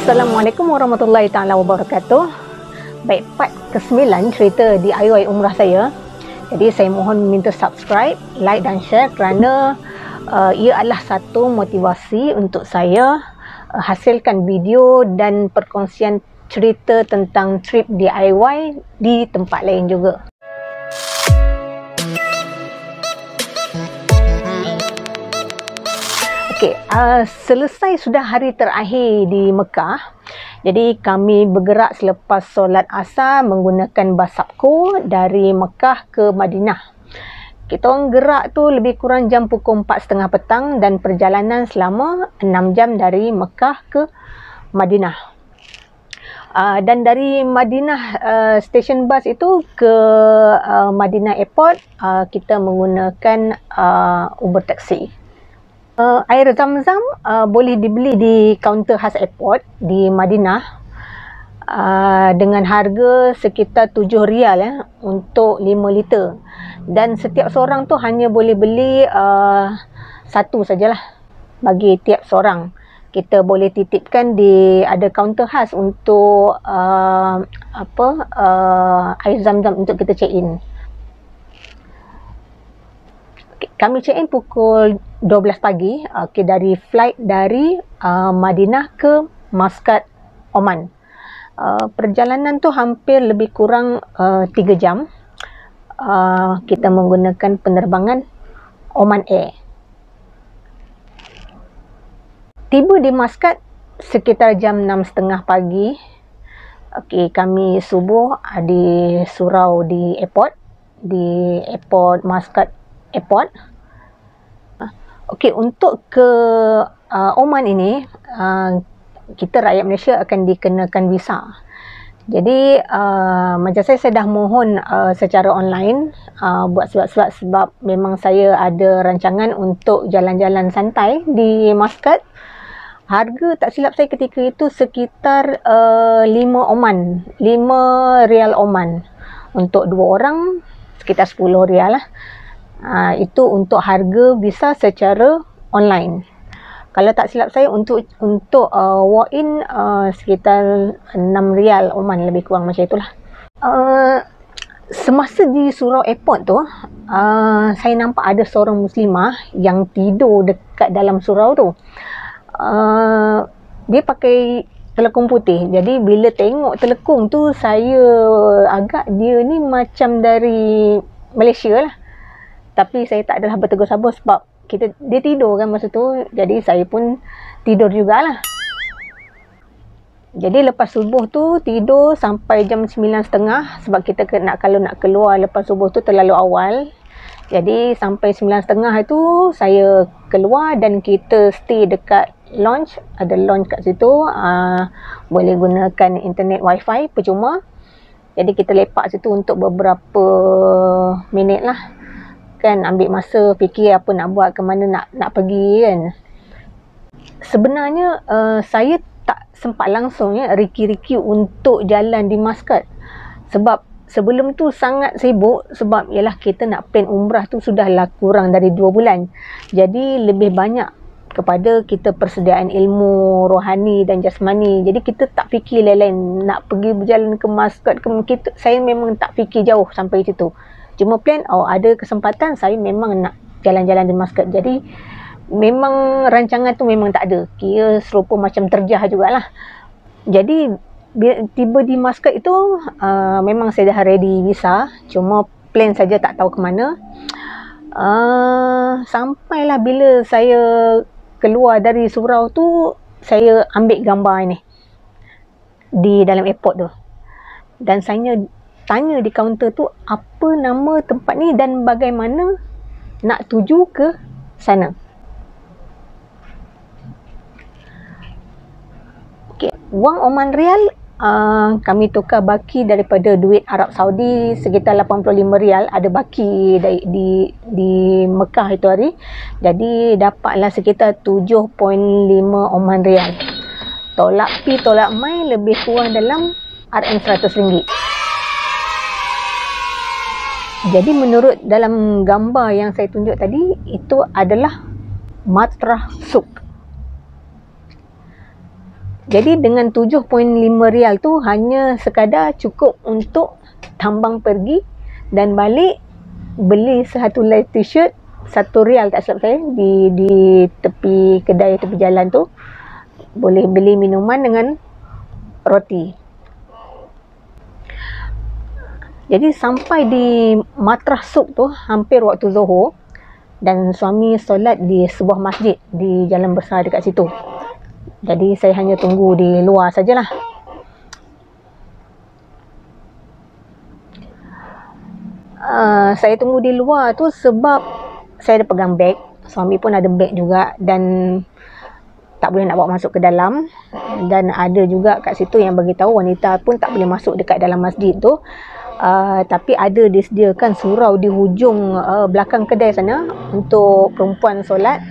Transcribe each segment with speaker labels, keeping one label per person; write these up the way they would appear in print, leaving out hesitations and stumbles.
Speaker 1: Assalamualaikum warahmatullahi taala wabarakatuh. Baik, part ke-9 cerita DIY umrah saya. Jadi saya mohon minta subscribe, like dan share kerana ia adalah satu motivasi untuk saya hasilkan video dan perkongsian cerita tentang trip DIY di tempat lain juga. Okey, selesai sudah hari terakhir di Mekah. Jadi kami bergerak selepas solat asar menggunakan bas Sabco dari Mekah ke Madinah. Kita orang gerak tu lebih kurang jam pukul 4.30 petang dan perjalanan selama 6 jam dari Mekah ke Madinah. Dan dari Madinah stesen bas itu ke Madinah Airport kita menggunakan Uber taksi. Air zam-zam boleh dibeli di kaunter khas airport di Madinah dengan harga sekitar 7 rial untuk 5 liter. Dan setiap seorang tu hanya boleh beli satu sajalah bagi tiap seorang. Kita boleh titipkan di ada kaunter khas untuk air zam-zam untuk kita check in. Kami check in pukul 12 pagi dari flight dari Madinah ke Muscat, Oman. Perjalanan tu hampir lebih kurang 3 jam. Kita menggunakan penerbangan Oman Air. Tiba di Muscat sekitar jam 6.30 pagi. Kami subuh di surau di airport Muscat Airport. Untuk ke Oman ini, kita rakyat Malaysia akan dikenakan visa. Jadi macam saya dah mohon secara online buat surat-surat sebab memang saya ada rancangan untuk jalan-jalan santai di Muscat. Harga tak silap saya ketika itu sekitar 5 rial Oman. Untuk 2 orang sekitar 10 rial lah. Itu untuk harga visa secara online. Kalau tak silap saya untuk walk-in sekitar 6 rial Oman, lebih kurang macam itulah. Semasa di surau airport tu, saya nampak ada seorang muslimah yang tidur dekat dalam surau tu. Dia pakai telekung putih. Jadi bila tengok telekung tu, saya agak dia ni macam dari Malaysia lah. Tapi saya tak adalah bertegur sambung sebab dia tidur kan masa tu. Jadi saya pun tidur jugalah. Jadi lepas subuh tu tidur sampai jam 9.30 sebab kita kalau nak keluar lepas subuh tu terlalu awal. Jadi sampai 9.30 itu saya keluar dan kita stay dekat lounge. Ada lounge kat situ. Boleh gunakan internet wifi percuma. Jadi kita lepak situ untuk beberapa minit lah. Kan ambil masa fikir apa nak buat, ke mana nak pergi kan. Sebenarnya saya tak sempat langsung riki-riki untuk jalan di Muscat. Sebab sebelum tu sangat sibuk sebab ialah kita nak plan umrah tu sudahlah kurang dari 2 bulan. Jadi lebih banyak kepada kita persediaan ilmu rohani dan jasmani. Jadi kita tak fikir lain-lain nak pergi berjalan ke Muscat. Saya memang tak fikir jauh sampai situ. Cuma plan, ada kesempatan saya memang nak jalan-jalan di Muscat. Jadi memang rancangan tu memang tak ada. Kira serupa macam terjah jugalah. Jadi tiba di Muscat itu memang saya dah ready visa. Cuma plan saja tak tahu ke mana. Sampailah bila saya keluar dari surau tu, saya ambil gambar ini di dalam airport tu. Dan saya tanya di kaunter tu apa nama tempat ni dan bagaimana nak tuju ke sana. Wang Oman Rial kami tukar baki daripada duit Arab Saudi sekitar 85 rial. Ada baki di Mekah itu hari. Jadi dapatlah sekitar 7.5 Oman Rial. Tolak pi tolak mai lebih kurang dalam RM100. Jadi menurut dalam gambar yang saya tunjuk tadi, itu adalah matrah suk. Jadi dengan 7.5 rial tu hanya sekadar cukup untuk tambang pergi dan balik, beli satu helai t-shirt 1 rial tak silap saya di tepi kedai tepi jalan tu. Boleh beli minuman dengan roti. Jadi sampai di Matrah Souq tu hampir waktu Zuhur, dan suami solat di sebuah masjid di Jalan Besar dekat situ. Jadi saya hanya tunggu di luar sajalah. Saya tunggu di luar tu sebab saya ada pegang beg, suami pun ada beg juga, dan tak boleh nak bawa masuk ke dalam. Dan ada juga kat situ yang bagi tahu wanita pun tak boleh masuk dekat dalam masjid tu. Tapi ada disediakan surau di hujung belakang kedai sana untuk perempuan solat.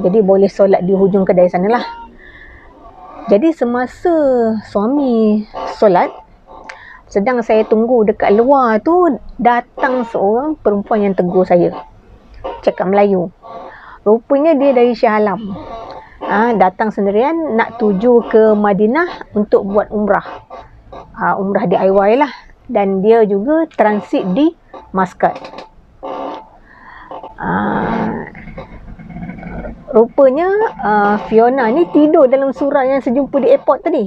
Speaker 1: Jadi boleh solat di hujung kedai sana lah. Jadi semasa suami solat, sedang saya tunggu dekat luar tu, datang seorang perempuan yang tegur saya, cakap Melayu. Rupanya dia dari Shah Alam. Datang sendirian nak tuju ke Madinah untuk buat umrah. Umrah DIY lah. Dan dia juga transit di Muscat. Rupanya Fiona ni tidur dalam surat yang saya jumpa di airport tadi.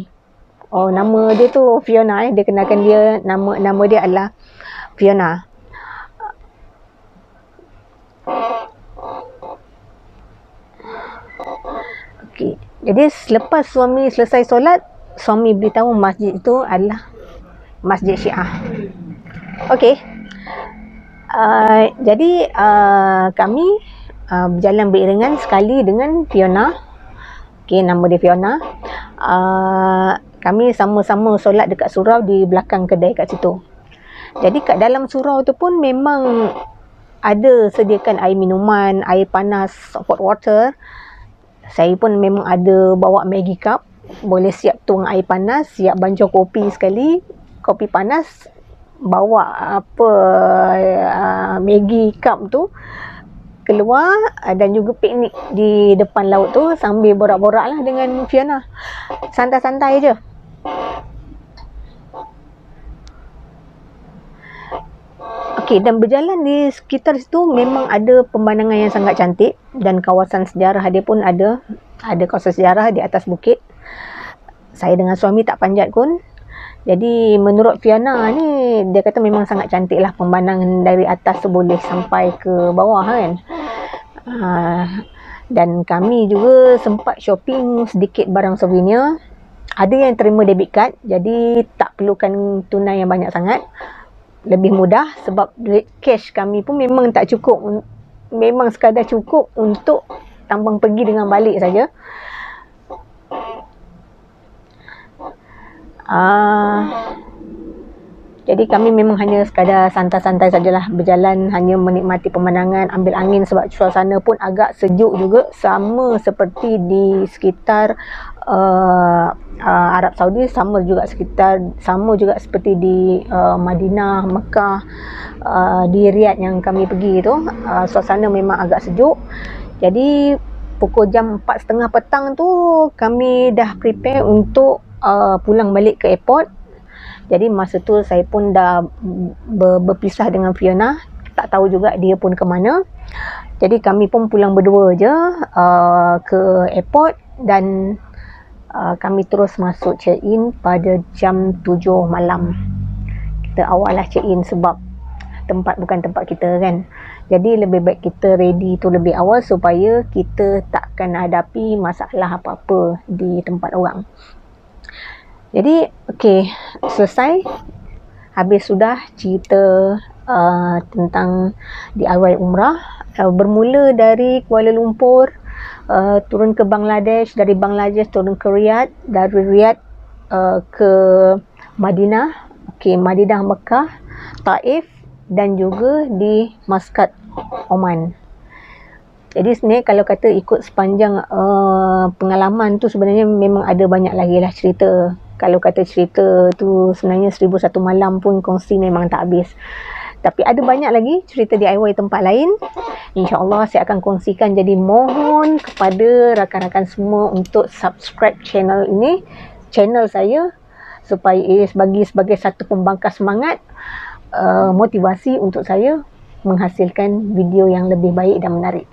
Speaker 1: Oh, nama dia tu Fiona. Dia kenalkan dia, nama dia adalah Fiona. Okey. Jadi selepas suami selesai solat, suami beritahu masjid itu adalah Masjid Syiah. Okey. Jadi kami berjalan beriringan sekali dengan Fiona. Okey, nama dia Fiona. Kami sama-sama solat dekat surau di belakang kedai kat situ. Jadi kat dalam surau tu pun memang ada sediakan air minuman, air panas, hot water. Saya pun memang ada bawa Maggi cup. Boleh siap tuang air panas, siap bancur kopi sekali, kopi panas, bawa Maggi cup tu keluar, dan juga piknik di depan laut tu sambil borak-borak lah dengan Fiona. Santai-santai je. Okey, dan berjalan di sekitar situ memang ada pemandangan yang sangat cantik, dan kawasan sejarah dia pun ada kawasan sejarah di atas bukit. Saya dengan suami tak panjat pun. Jadi menurut Fiona ni, dia kata memang sangat cantik lah pemandangan dari atas tu, boleh sampai ke bawah kan. Dan kami juga sempat shopping sedikit barang souvenir. Ada yang terima debit card, jadi tak perlukan tunai yang banyak sangat. Lebih mudah sebab duit cash kami pun memang tak cukup. Memang sekadar cukup untuk tambang pergi dengan balik saja. Jadi kami memang hanya sekadar santai-santai sajalah, berjalan hanya menikmati pemandangan, ambil angin sebab suasana pun agak sejuk juga, sama seperti di sekitar Arab Saudi, sama juga seperti di Madinah, Mekah, di Riyadh yang kami pergi tu. Suasana memang agak sejuk. Jadi pukul jam 4.30 petang tu kami dah prepare untuk pulang balik ke airport. Jadi masa tu saya pun dah berpisah dengan Fiona, tak tahu juga dia pun ke mana. Jadi kami pun pulang berdua je ke airport, dan kami terus masuk check-in pada jam 7 malam. Kita awal lah check-in sebab tempat bukan tempat kita kan. Jadi lebih baik kita ready tu lebih awal supaya kita takkan hadapi masalah apa-apa di tempat orang. Jadi okey, selesai. Habis sudah cerita tentang DIY umrah. Bermula dari Kuala Lumpur, turun ke Bangladesh, dari Bangladesh turun ke Riyadh, dari Riyadh ke Madinah, Madinah, Mekah, Taif, dan juga di Muscat, Oman. Jadi sebenarnya kalau kata ikut sepanjang pengalaman tu, sebenarnya memang ada banyak lagi lah cerita. Kalau kata cerita tu sebenarnya 1001 malam pun kongsi memang tak habis. Tapi ada banyak lagi cerita DIY tempat lain InsyaAllah saya akan kongsikan. Jadi mohon kepada rakan-rakan semua untuk subscribe channel ini, channel saya, supaya bagi sebagai satu pembangkas semangat, motivasi untuk saya menghasilkan video yang lebih baik dan menarik.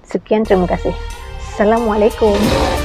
Speaker 1: Sekian, terima kasih. Assalamualaikum.